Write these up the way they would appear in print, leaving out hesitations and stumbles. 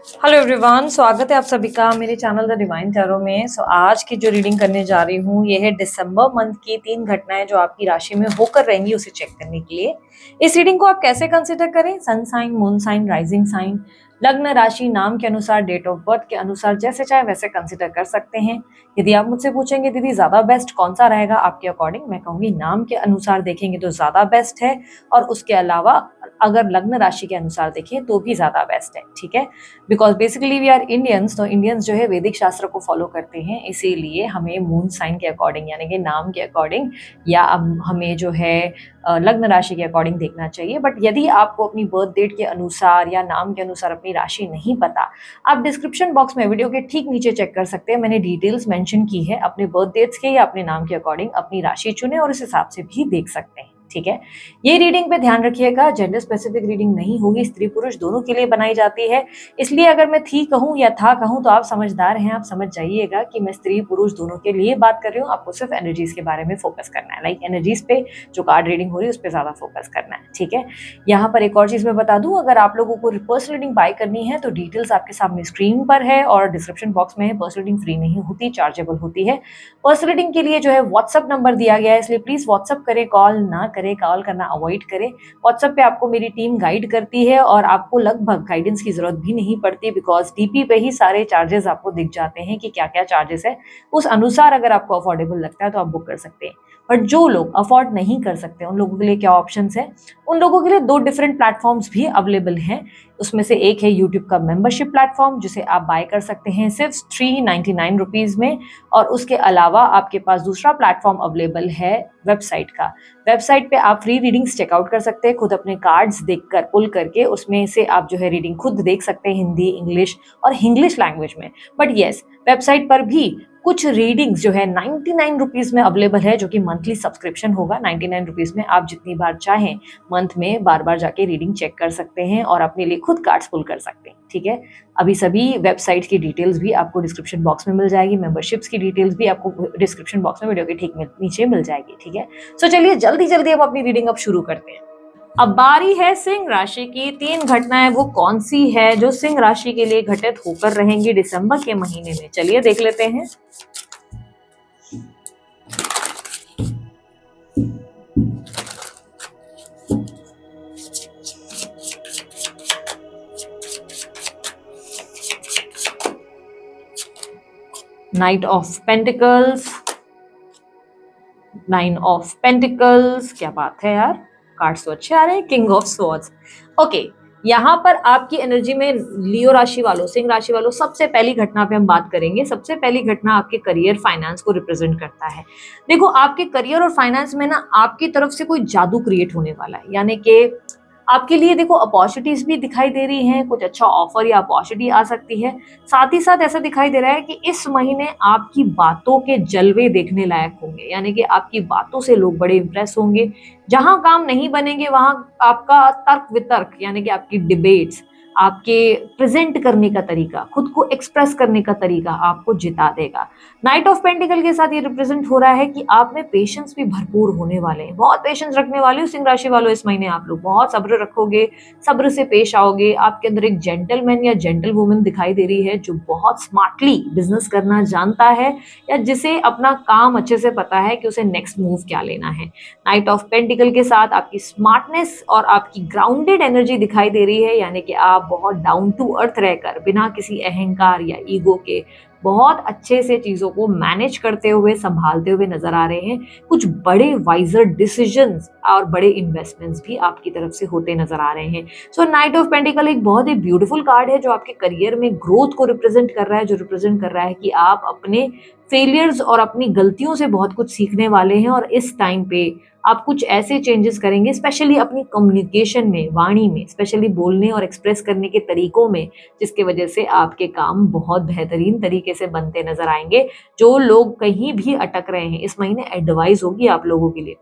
Hello everyone, स्वागत है आप सभी का मेरे चैनल द डिवाइन टैरो में। आज की जो रीडिंग करने जा रही हूँ ये है दिसंबर मंथ की 3 घटनाएं जो आपकी राशि में होकर रहेंगी उसे चेक करने के लिए। इस रीडिंग को आप कैसे कंसिडर करें? Sun sign, moon sign, rising sign, लग्न, राशि, नाम के अनुसार, डेट ऑफ बर्थ के अनुसार, जैसे चाहे वैसे कंसिडर कर सकते हैं। यदि आप मुझसे पूछेंगे दीदी ज्यादा बेस्ट कौन सा रहेगा आपके अकॉर्डिंग, मैं कहूंगी नाम के अनुसार देखेंगे तो ज्यादा बेस्ट है, और उसके अलावा अगर लग्न राशि के अनुसार देखें तो भी ज्यादा बेस्ट है। ठीक है, because basically we are Indians, तो इंडियंस जो है वैदिक शास्त्र को फॉलो करते हैं, इसीलिए हमें मून साइन के अकॉर्डिंग यानी कि नाम के अकॉर्डिंग या हमें जो है लग्न राशि के अकॉर्डिंग देखना चाहिए। बट यदि आपको अपनी बर्थ डेट के अनुसार या नाम के अनुसार अपनी राशि नहीं पता, आप डिस्क्रिप्शन बॉक्स में वीडियो के ठीक नीचे चेक कर सकते हैं, मैंने डिटेल्स मेंशन की है। अपने बर्थ डेट्स के या अपने नाम के अकॉर्डिंग अपनी राशि चुने और इस हिसाब से भी देख सकते हैं। ठीक है, ये रीडिंग पे ध्यान रखिएगा, जेंडर स्पेसिफिक रीडिंग नहीं होगी, स्त्री पुरुष दोनों के लिए बनाई जाती है। इसलिए अगर मैं थी कहूँ या था कहूँ तो आप समझदार हैं, आप समझ जाइएगा कि मैं स्त्री पुरुष दोनों के लिए बात कर रही हूँ। आपको सिर्फ एनर्जीज के बारे में फोकस करना है, लाइक एनर्जीज पे जो कार्ड रीडिंग हो रही है उस पर ज्यादा फोकस करना है। ठीक है, यहाँ पर एक और चीज मैं बता दूं, अगर आप लोगों को पर्सनल रीडिंग बाय करनी है तो डिटेल्स आपके सामने स्क्रीन पर है और डिस्क्रिप्शन बॉक्स में है। पर्सनल रीडिंग फ्री नहीं होती, चार्जेबल होती है। पर्सनल रीडिंग के लिए जो है व्हाट्सअप नंबर दिया गया है, इसलिए प्लीज व्हाट्सअप करें, कॉल ना करें, कॉल करना अवॉइड करें। व्हाट्सएप पे आपको मेरी टीम गाइड करती है और आपको लगभग गाइडेंस की जरूरत भी नहीं पड़ती, बिकॉज डीपी पे ही सारे चार्जेस आपको दिख जाते हैं कि क्या क्या चार्जेस है। उस अनुसार अगर आपको अफोर्डेबल लगता है तो आप बुक कर सकते हैं। बट जो लोग अफोर्ड नहीं कर सकते उन लोगों के लिए क्या ऑप्शंस है? उन लोगों के लिए 2 डिफरेंट प्लेटफॉर्म्स भी अवेलेबल हैं। उसमें से एक है यूट्यूब का मेंबरशिप प्लेटफॉर्म, जिसे आप बाय कर सकते हैं सिर्फ 399 रुपीज में, और उसके अलावा आपके पास दूसरा प्लेटफॉर्म अवेलेबल है वेबसाइट का। वेबसाइट पे आप फ्री रीडिंग्स चेकआउट कर सकते हैं, खुद अपने कार्ड्स देखकर पुल करके उसमें से आप जो है रीडिंग खुद देख सकते हैं, हिंदी, इंग्लिश और इंग्लिश लैंग्वेज में। बट येस, वेबसाइट पर भी कुछ रीडिंग्स जो है 99 रुपीज में अवेलेबल है, जो कि मंथली सब्सक्रिप्शन होगा। 99 रुपीज में आप जितनी बार चाहें मंथ में बार बार जाके रीडिंग चेक कर सकते हैं और अपने लिए खुद कार्ड्स पुल कर सकते हैं। ठीक है, अभी सभी वेबसाइट की डिटेल्स भी आपको डिस्क्रिप्शन बॉक्स में मिल जाएगी, मेंबरशिप्स की डिटेल्स भी आपको डिस्क्रिप्शन बॉक्स में वीडियो के ठीक नीचे मिल जाएगी। ठीक है, सो चलिए जल्दी जल्दी हम अपनी रीडिंग अब शुरू करते हैं। अब बारी है सिंह राशि की। 3 घटनाएं वो कौन सी है जो सिंह राशि के लिए घटित होकर रहेंगी दिसंबर के महीने में, चलिए देख लेते हैं। Night of pentacles, 9 of pentacles, क्या बात है यार, कार्ड्स तो अच्छे आ रहे हैं। King of swords. ओके, यहाँ पर आपकी एनर्जी में लियो राशि वालों, सिंह राशि वालों, सबसे पहली घटना पे हम बात करेंगे। सबसे पहली घटना आपके करियर फाइनेंस को रिप्रेजेंट करता है। देखो, आपके करियर और फाइनेंस में ना आपकी तरफ से कोई जादू क्रिएट होने वाला है, यानी कि आपके लिए देखो अपॉर्चुनिटीज भी दिखाई दे रही हैं, कुछ अच्छा ऑफर या अपॉर्चुनिटी आ सकती है। साथ ही साथ ऐसा दिखाई दे रहा है कि इस महीने आपकी बातों के जलवे देखने लायक होंगे, यानी कि आपकी बातों से लोग बड़े इंप्रेस होंगे। जहां काम नहीं बनेंगे वहां आपका तर्क वितर्क यानी कि आपकी डिबेट्स, आपके प्रेजेंट करने का तरीका, खुद को एक्सप्रेस करने का तरीका आपको जिता देगा। नाइट ऑफ पेंटिकल के साथ ये रिप्रेजेंट हो रहा है कि आप में पेशेंस भी भरपूर होने वाले हैं। बहुत पेशेंस रखने वाले हो सिंह राशि वालों, इस महीने आप लोग बहुत सब्र रखोगे, सब्र से पेश आओगे। आपके अंदर एक जेंटलमैन या जेंटल वुमन दिखाई दे रही है जो बहुत स्मार्टली बिजनेस करना जानता है, या जिसे अपना काम अच्छे से पता है कि उसे नेक्स्ट मूव क्या लेना है। नाइट ऑफ पेंटिकल के साथ आपकी स्मार्टनेस और आपकी ग्राउंडेड एनर्जी दिखाई दे रही है, यानी कि आप बहुत डाउन टू अर्थ रहकर बिना किसी अहंकार या ईगो के बहुत अच्छे से चीजों को मैनेज करते हुए, संभालते हुए नजर आ रहे हैं। कुछ बड़े वाइजर डिसीजंस और बड़े इन्वेस्टमेंट्स भी आपकी तरफ से होते नजर आ रहे हैं। सो नाइट ऑफ पेंटिकल एक बहुत ही ब्यूटीफुल कार्ड है जो आपके करियर में ग्रोथ को रिप्रेजेंट कर रहा है, जो रिप्रेजेंट कर रहा है कि आप अपने फेलियर्स और अपनी गलतियों से बहुत कुछ सीखने वाले हैं, और इस टाइम पे आप कुछ ऐसे चेंजेस करेंगे, स्पेशली अपनी कम्युनिकेशन में, वाणी में, स्पेशली बोलने और एक्सप्रेस करने के तरीकों में, जिसकी वजह से आपके काम बहुत बेहतरीन तरीके से बनते नजर आएंगे। जो लोग कहीं भी अटक रहे हैं, इस महीने एडवाइस होगी आप लोगों के लिए।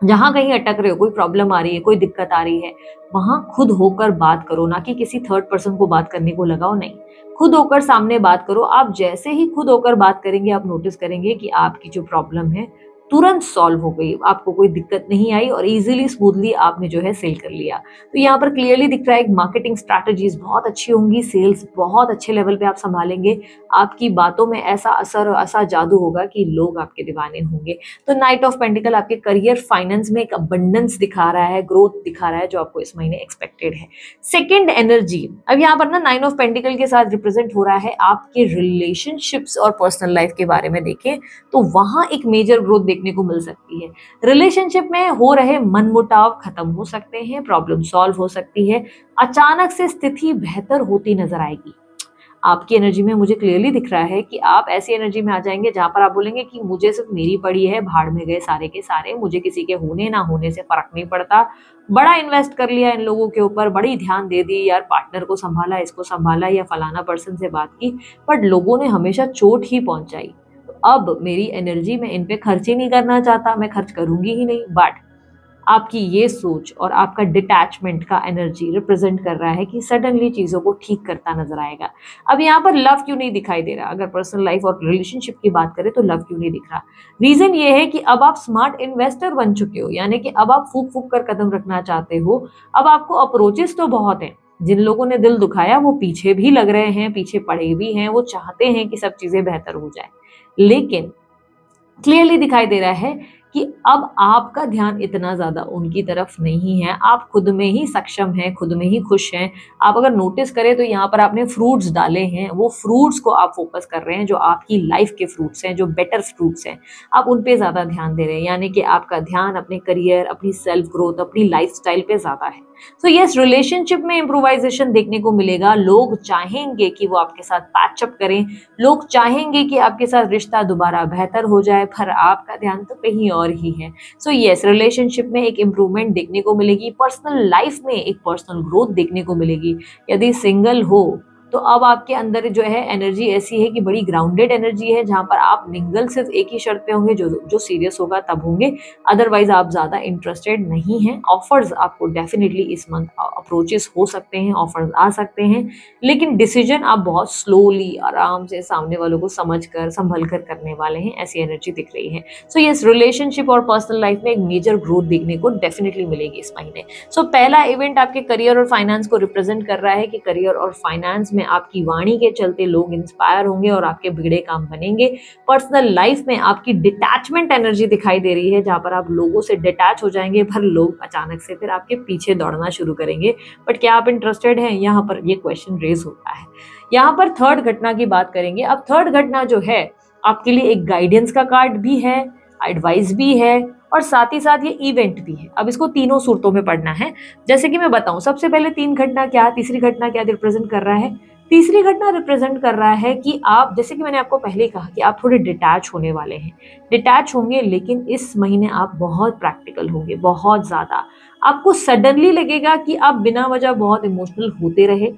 जहां कहीं अटक रहे हो, कोई प्रॉब्लम आ रही है, कोई दिक्कत आ रही है, वहां खुद होकर बात करो, ना कि किसी थर्ड पर्सन को बात करने को लगाओ। नहीं, खुद होकर सामने बात करो। आप जैसे ही खुद होकर बात करेंगे, आप नोटिस करेंगे कि आपकी जो प्रॉब्लम है तुरंत सॉल्व हो गई, आपको कोई दिक्कत नहीं आई और इजीली स्मूथली आपने जो है सेल कर लिया। तो यहाँ पर क्लियरली दिख रहा है मार्केटिंग स्ट्रैटेजीज बहुत अच्छी होंगी, सेल्स बहुत अच्छे लेवल पे आप संभालेंगे, आपकी बातों में ऐसा असर और ऐसा जादू होगा कि लोग आपके दीवाने होंगे। तो नाइट ऑफ पेंटिकल आपके करियर फाइनेंस में एक अबंडेंस दिखा रहा है, ग्रोथ दिखा रहा है, जो आपको इस महीने एक्सपेक्टेड है। सेकेंड एनर्जी, अब यहाँ पर ना नाइन ऑफ पेंटिकल के साथ रिप्रेजेंट हो रहा है आपके रिलेशनशिप्स और पर्सनल लाइफ के बारे में देखें तो वहां एक मेजर ग्रोथ देखने को मिल सकती है। रिलेशनशिप में हो रहे मनमुटाव खत्म हो सकते हैं, प्रॉब्लम सॉल्व हो सकती है, अचानक से स्थिति बेहतर होती नजर आएगी। आपकी एनर्जी में मुझे क्लियरली दिख रहा है कि आप ऐसी एनर्जी में आ जाएंगे जहां पर आप बोलेंगे कि मुझे सिर्फ मेरी पड़ी है, भाड़ में गए सारे के सारे, मुझे किसी के होने ना होने से फर्क नहीं पड़ता। बड़ा इन्वेस्ट कर लिया इन लोगों के ऊपर, बड़ी ध्यान दे दी यार, पार्टनर को संभाला, इसको संभाला या फलाना पर्सन से बात की, बट लोगों ने हमेशा चोट ही पहुंचाई। तो अब मेरी एनर्जी में इन पे खर्च ही नहीं करना चाहता, मैं खर्च करूंगी ही नहीं। बट आपकी ये सोच और आपका डिटैचमेंट का एनर्जी रिप्रेजेंट कर रहा है कि सडनली चीजों को ठीक करता नजर आएगा। अब यहाँ पर लव क्यों नहीं दिखाई दे रहा? अगर पर्सनल लाइफ और रिलेशनशिप की बात करें तो लव क्यों नहीं दिख रहा? रीजन ये है कि अब आप स्मार्ट इन्वेस्टर बन चुके हो, यानी कि अब आप फूक फूक कर कदम रखना चाहते हो। अब आपको अप्रोचेस तो बहुत हैं, जिन लोगों ने दिल दुखाया वो पीछे भी लग रहे हैं, पीछे पड़े भी हैं, वो चाहते हैं कि सब चीजें बेहतर हो जाए, लेकिन क्लियरली दिखाई दे रहा है कि अब आपका ध्यान इतना ज्यादा उनकी तरफ नहीं है, आप खुद में ही सक्षम हैं, खुद में ही खुश हैं। आप अगर नोटिस करें तो यहाँ पर आपने फ्रूट्स डाले हैं, वो फ्रूट्स को आप फोकस कर रहे हैं, जो आपकी लाइफ के फ्रूट्स हैं, जो बेटर फ्रूट्स हैं, आप उन पे ज्यादा ध्यान दे रहे हैं, यानी कि आपका ध्यान अपने करियर, अपनी सेल्फ ग्रोथ, अपनी लाइफस्टाइल पे ज्यादा है। सो यस, रिलेशनशिप में इम्प्रोवाइजेशन देखने को मिलेगा। लोग चाहेंगे कि वो आपके साथ पैचअप करें, लोग चाहेंगे कि आपके साथ रिश्ता दोबारा बेहतर हो जाए, पर आपका ध्यान तो कहीं और ही है। सो यस, रिलेशनशिप में एक इम्प्रूवमेंट देखने को मिलेगी, पर्सनल लाइफ में एक पर्सनल ग्रोथ देखने को मिलेगी। यदि सिंगल हो तो अब आपके अंदर जो है एनर्जी ऐसी है कि बड़ी ग्राउंडेड एनर्जी है, जहां पर आप मिंगल सिर्फ एक ही शर्त पे होंगे, जो सीरियस होगा तब होंगे, अदरवाइज आप ज्यादा इंटरेस्टेड नहीं हैं। ऑफर्स आपको डेफिनेटली इस मंथ अप्रोचेस हो सकते हैं, ऑफर्स आ सकते हैं, लेकिन डिसीजन आप बहुत स्लोली, आराम से, सामने वालों को समझ कर, संभल कर करने वाले हैं, ऐसी एनर्जी दिख रही है। सो यस, रिलेशनशिप और पर्सनल लाइफ में एक मेजर ग्रोथ देखने को डेफिनेटली मिलेगी इस महीने। सो पहला इवेंट आपके करियर और फाइनेंस को रिप्रेजेंट कर रहा है कि करियर और फाइनेंस में आपकी वाणी के चलते लोग इंस्पायर होंगे और आपके बिगड़े काम बनेंगे। पर्सनल लाइफ में आपकी डिटैचमेंट एनर्जी दिखाई दे रही है, जहां पर आप लोगों से डिटैच हो जाएंगे, पर लोग अचानक से फिर आपके पीछे दौड़ना शुरू करेंगे। बट क्या आप इंटरेस्टेड हैं? यहाँ पर ये क्वेश्चन रेज होता है। यहाँ पर थर्ड घटना की बात करेंगे। अब थर्ड घटना जो है आपके लिए एक गाइडेंस का कार्ड भी है, एडवाइस भी है, और साथ ही साथ ये इवेंट भी है। अब इसको तीनों सूरतों में पढ़ना है। जैसे कि मैं बताऊं, सबसे पहले तीन घटना क्या, तीसरी घटना क्या रिप्रेजेंट कर रहा है? तीसरी घटना रिप्रेजेंट कर रहा है कि आप, जैसे कि मैंने आपको पहले कहा कि आप थोड़े डिटैच होने वाले हैं, डिटैच होंगे, लेकिन इस महीने आप बहुत प्रैक्टिकल होंगे, बहुत ज्यादा। आपको सडनली लगेगा कि आप बिना वजह बहुत इमोशनल होते रहे,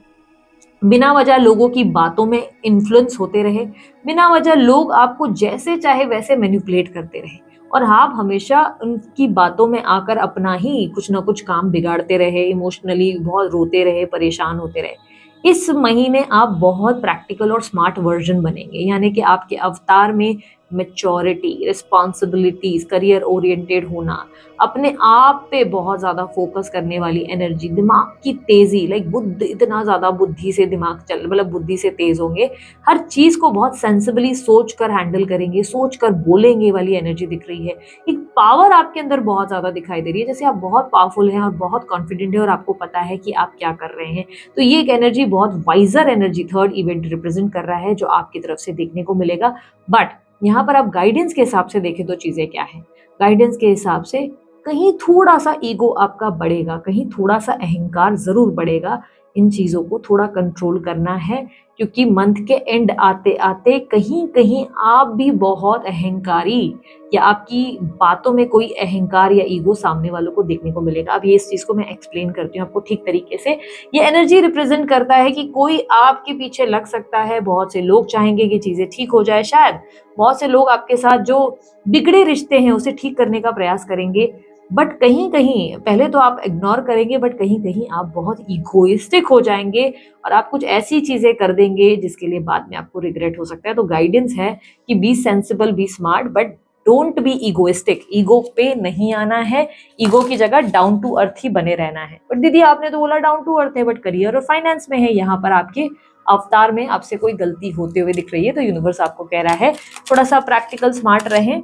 बिना वजह लोगों की बातों में इन्फ्लुएंस होते रहे, बिना वजह लोग आपको जैसे चाहे वैसे मैनिपुलेट करते रहे, और आप हमेशा उनकी बातों में आकर अपना ही कुछ ना कुछ काम बिगाड़ते रहे, इमोशनली बहुत रोते रहे, परेशान होते रहे। इस महीने आप बहुत प्रैक्टिकल और स्मार्ट वर्जन बनेंगे, यानी कि आपके अवतार में मेच्योरिटी, रिस्पॉन्सिबिलिटीज, करियर ओरिएंटेड होना, अपने आप पे बहुत ज्यादा फोकस करने वाली एनर्जी, दिमाग की तेजी, लाइक बुद्धि, इतना ज्यादा बुद्धि से दिमाग चल, मतलब बुद्धि से तेज होंगे, हर चीज को बहुत सेंसिबली सोच कर हैंडल करेंगे, सोच कर बोलेंगे वाली एनर्जी दिख रही है। एक पावर आपके अंदर बहुत ज्यादा दिखाई दे रही है, जैसे आप बहुत पावरफुल हैं और बहुत कॉन्फिडेंट है और आपको पता है कि आप क्या कर रहे हैं। तो ये एक एनर्जी, बहुत wiser energy third event represent कर रहा है, जो आपकी तरफ से देखने को मिलेगा। बट यहाँ पर आप गाइडेंस के हिसाब से देखें तो चीजें क्या है? गाइडेंस के हिसाब से कहीं थोड़ा सा ईगो आपका बढ़ेगा, कहीं थोड़ा सा अहंकार जरूर बढ़ेगा। इन चीजों को थोड़ा कंट्रोल करना है, क्योंकि मंथ के एंड आते आते कहीं कहीं आप भी बहुत अहंकारी, या आपकी बातों में कोई अहंकार या ईगो सामने वालों को देखने को मिलेगा। अब ये इस चीज को मैं एक्सप्लेन करती हूँ आपको ठीक तरीके से। ये एनर्जी रिप्रेजेंट करता है कि कोई आपके पीछे लग सकता है, बहुत से लोग चाहेंगे कि चीजें ठीक हो जाए, शायद बहुत से लोग आपके साथ जो बिगड़े रिश्ते हैं उसे ठीक करने का प्रयास करेंगे, बट कहीं कहीं पहले तो आप इग्नोर करेंगे, बट कहीं कहीं आप बहुत इगोइस्टिक हो जाएंगे और आप कुछ ऐसी चीजें कर देंगे जिसके लिए बाद में आपको रिग्रेट हो सकता है। तो गाइडेंस है कि be sensible, be smart, but don't be egoistic, ego पे नहीं आना है, ईगो की जगह डाउन टू अर्थ ही बने रहना है। बट दीदी आपने तो बोला डाउन टू अर्थ है, बट करियर और फाइनेंस में है, यहाँ पर आपके अवतार में आपसे कोई गलती होते हुए दिख रही है। तो यूनिवर्स आपको कह रहा है थोड़ा सा प्रैक्टिकल स्मार्ट रहें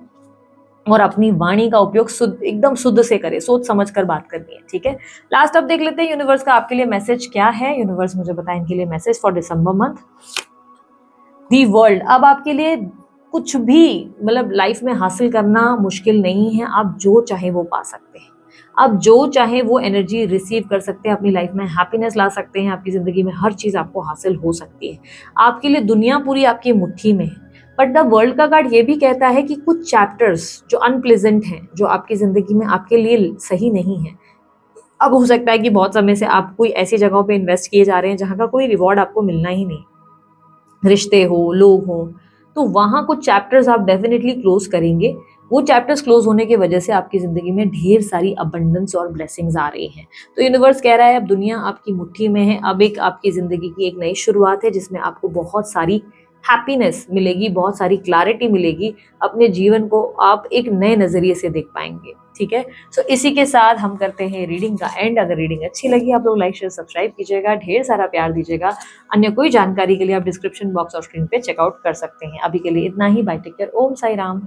और अपनी वाणी का उपयोग शुद्ध, एकदम शुद्ध से करें, सोच समझ कर बात करनी है, ठीक है। लास्ट अब देख लेते हैं यूनिवर्स का आपके लिए मैसेज क्या है। यूनिवर्स मुझे बताएं इनके लिए message for December month. The world, अब आपके लिए कुछ भी मतलब लाइफ में हासिल करना मुश्किल नहीं है, आप जो चाहे वो पा सकते हैं, आप जो चाहे वो एनर्जी रिसीव कर सकते हैं, अपनी लाइफ में हैप्पीनेस ला सकते हैं, आपकी जिंदगी में हर चीज आपको हासिल हो सकती है। आपके लिए दुनिया पूरी आपकी मुट्ठी में है। बट द वर्ल्ड का कार्ड ये भी कहता है कि कुछ चैप्टर्स जो अनप्लेजेंट हैं, जो आपकी जिंदगी में आपके लिए सही नहीं है, अब हो सकता है कि बहुत समय से आप कोई ऐसी जगहों पे इन्वेस्ट किए जा रहे हैं जहां का कोई रिवॉर्ड आपको मिलना ही नहीं, रिश्ते हो, लोग हो, तो वहां कुछ चैप्टर्स आप डेफिनेटली क्लोज करेंगे। वो चैप्टर्स क्लोज होने की वजह से आपकी जिंदगी में ढेर सारी अबंडेंस और ब्लेसिंग्स आ रही हैं। तो यूनिवर्स कह रहा है अब दुनिया आपकी मुट्ठी में है, अब एक आपकी जिंदगी की एक नई शुरुआत है जिसमें आपको बहुत सारी हैप्पीनेस मिलेगी, बहुत सारी क्लैरिटी मिलेगी, अपने जीवन को आप एक नए नजरिए से देख पाएंगे, ठीक है। सो इसी के साथ हम करते हैं रीडिंग का एंड। अगर रीडिंग अच्छी लगी आप लोग लाइक शेयर सब्सक्राइब कीजिएगा, ढेर सारा प्यार दीजिएगा। अन्य कोई जानकारी के लिए आप डिस्क्रिप्शन बॉक्स और स्क्रीन पे चेकआउट कर सकते हैं। अभी के लिए इतना ही, बाय, टेक केयर, ओम साई राम।